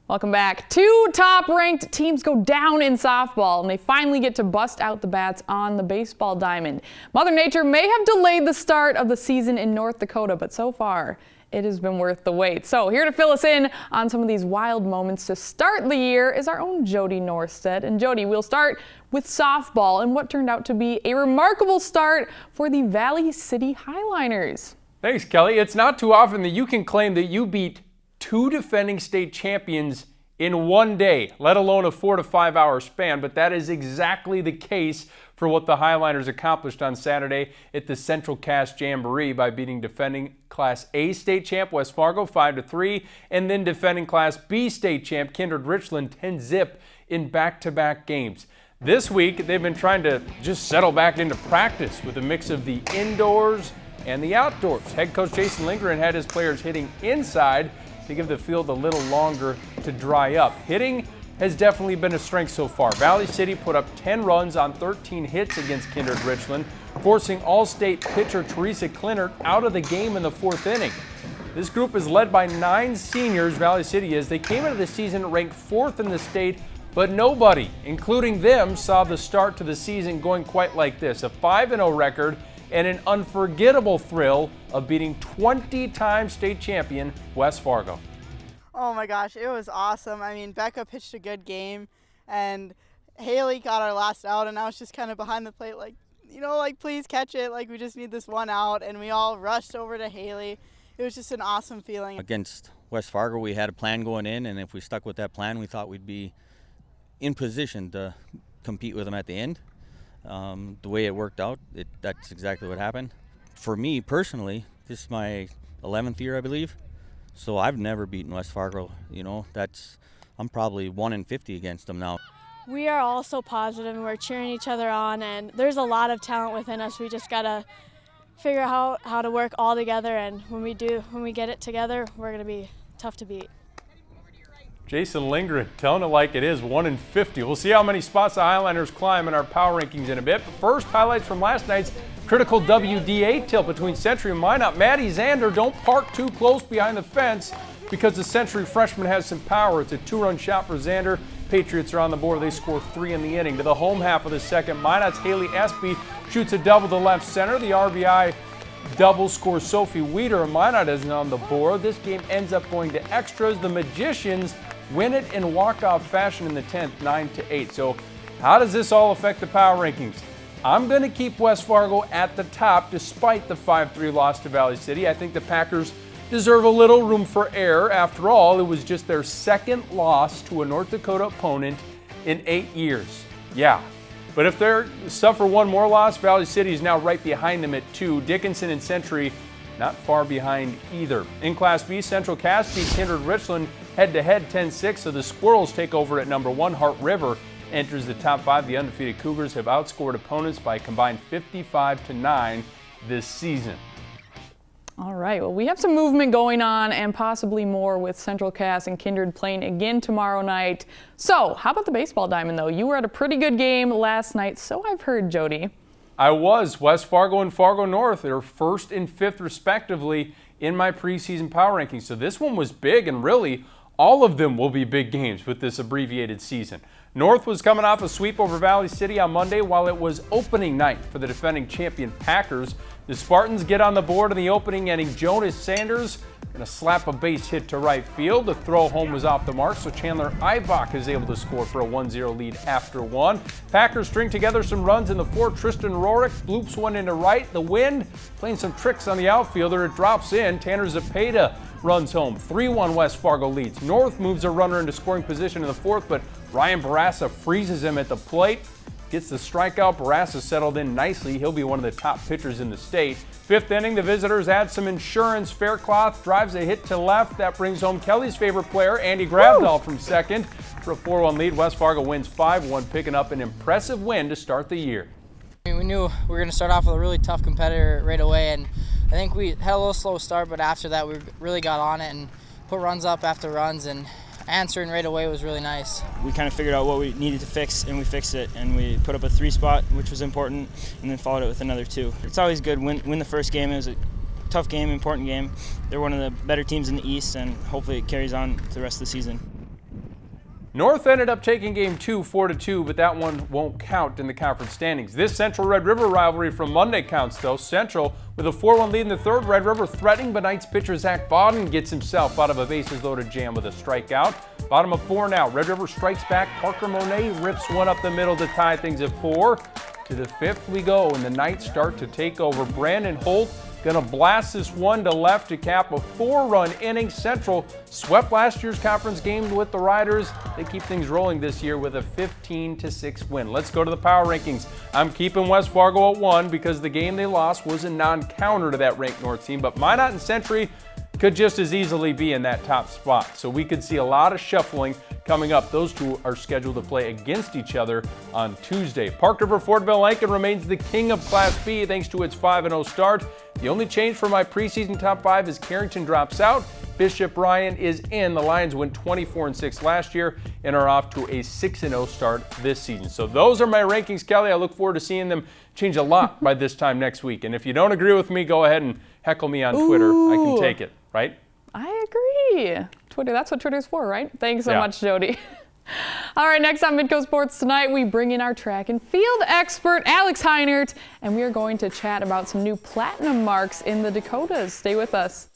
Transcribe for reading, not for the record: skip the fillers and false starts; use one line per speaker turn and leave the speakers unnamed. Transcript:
Welcome back. Two top-ranked teams go down in softball, and they finally get to bust out the bats on the baseball diamond. Mother Nature may have delayed the start of the season in North Dakota, but so far, it has been worth the wait. So here to fill us in on some of these wild moments to start the year is our own Jody Norstedt. And Jody, we'll start with softball and what turned out to be a remarkable start for the Valley City Highliners.
Thanks, Kelly. It's not too often that you can claim that you beat two defending state champions in one day, let alone a 4 to 5 hour span, but that is exactly the case for what the Highliners accomplished on Saturday at the Central Cass Jamboree by beating defending Class A state champ West Fargo 5-3 and then defending Class B state champ Kindred Richland 10-0 in back-to-back games. This week, they've been trying to just settle back into practice with a mix of the indoors and the outdoors. Head coach Jason Lindgren had his players hitting inside to give the field a little longer to dry up. Hitting has definitely been a strength so far. Valley City put up 10 runs on 13 hits against Kindred Richland, forcing All-State pitcher Teresa Clinert out of the game in the 4th inning. This group is led by 9 seniors, Valley City is. They came into the season ranked 4th in the state, but nobody, including them, saw the start to the season going quite like this. A 5-0 record and an unforgettable thrill of beating 20-time state champion West Fargo.
Oh my gosh, it was awesome. I mean, Becca pitched a good game, and Haley got our last out, and I was just kind of behind the plate like, please catch it. Like, we just need this one out, and we all rushed over to Haley. It was just an awesome feeling.
Against West Fargo, we had a plan going in, and if we stuck with that plan, we thought we'd be in position to compete with them at the end. The way it worked out, that's exactly what happened. For me personally, this is my 11th year, I believe. So I've never beaten West Fargo. I'm probably 1-50 against them now.
We are all so positive and we're cheering each other on, and there's a lot of talent within us. We just gotta figure out how to work all together, and when we get it together, we're gonna be tough to beat.
Jason Lindgren telling it like it is, 1-50. We'll see how many spots the Highliners climb in our power rankings in a bit. But first, highlights from last night's critical WDA tilt between Century and Minot. Maddie Zander, don't park too close behind the fence because the Century freshman has some power. It's a 2-run shot for Zander. Patriots are on the board. They score 3 in the inning. To the home half of the second, Minot's Haley Espy shoots a double to left center. The RBI double scores Sophie Weeder, and Minot isn't on the board. This game ends up going to extras. The Magicians win it in walk-off fashion in the 10th, 9-8. So how does this all affect the power rankings? I'm going to keep West Fargo at the top despite the 5-3 loss to Valley City. I think the Packers deserve a little room for error. After all, it was just their second loss to a North Dakota opponent in 8 years. Yeah, but if they suffer one more loss, Valley City is now right behind them at 2. Dickinson and Century not far behind either. In Class B, Central Cass beat Kindred Richland head-to-head 10-6, so the Squirrels take over at number 1. Hart River enters the top 5. The undefeated Cougars have outscored opponents by a combined 55-9 this season.
All right, well, we have some movement going on and possibly more with Central Cass and Kindred playing again tomorrow night. So how about the baseball diamond, though? You were at a pretty good game last night, so I've heard, Jody.
I was. West Fargo and Fargo North are 1st and 5th respectively in my preseason power rankings. So this one was big, and really all of them will be big games with this abbreviated season. North was coming off a sweep over Valley City on Monday while it was opening night for the defending champion Packers. The Spartans get on the board in the opening inning. Jonas Sanders going to slap a base hit to right field. The throw home was off the mark, so Chandler Eibach is able to score for a 1-0 lead after 1. Packers string together some runs in the 4th. Tristan Rorick loops one into right. The wind playing some tricks on the outfielder. It drops in. Tanner Zepeda runs home. 3-1 West Fargo leads. North moves a runner into scoring position in the 4th, but Ryan Barassa freezes him at the plate. Gets the strikeout. Barassa settled in nicely. He'll be one of the top pitchers in the state. 5th inning, the visitors add some insurance. Faircloth drives a hit to left. That brings home Kelly's favorite player, Andy Grabdahl, from second. For a 4-1 lead, West Fargo wins 5-1, picking up an impressive win to start the year.
We knew we were going to start off with a really tough competitor right away, and I think we had a little slow start, but after that we really got on it and put runs up after runs, and answering right away was really nice.
We kind of figured out what we needed to fix, and we fixed it, and we put up a 3 spot, which was important, and then followed it with another 2. It's always good win the first game. It was a tough game, important game. They're one of the better teams in the East, and hopefully it carries on to the rest of the season.
North ended up taking game 2 4-2, but that one won't count in the conference standings. This Central Red River rivalry from Monday counts, though. Central with a 4-1 lead in the third. Red River threatening, but Knights pitcher Zach Bodden gets himself out of a bases-loaded jam with a strikeout. Bottom of 4 now. Red River strikes back. Parker Monet rips one up the middle to tie things at 4. To the 5th we go, and the Knights start to take over. Brandon Holt gonna blast this one to left to cap a 4-run inning. Central swept last year's conference game with the Riders. They keep things rolling this year with a 15-6 win. Let's go to the power rankings. I'm keeping West Fargo at 1 because the game they lost was a non-counter to that ranked North team, but Minot and Century could just as easily be in that top spot. So we could see a lot of shuffling coming up. Those two are scheduled to play against each other on Tuesday. Park River Fortville Lincoln remains the king of Class B thanks to its 5-0 start. The only change for my preseason top 5 is Carrington drops out. Bishop Ryan is in. The Lions went 24-6 last year and are off to a 6-0 start this season. So those are my rankings, Kelly. I look forward to seeing them change a lot by this time next week. And if you don't agree with me, go ahead and heckle me on Twitter. I can take it, right?
I agree. Twitter, that's what Twitter's for, right? Thanks so much, Jody. All right, next on Midco Sports tonight, we bring in our track and field expert, Alex Heinert, and we are going to chat about some new platinum marks in the Dakotas. Stay with us.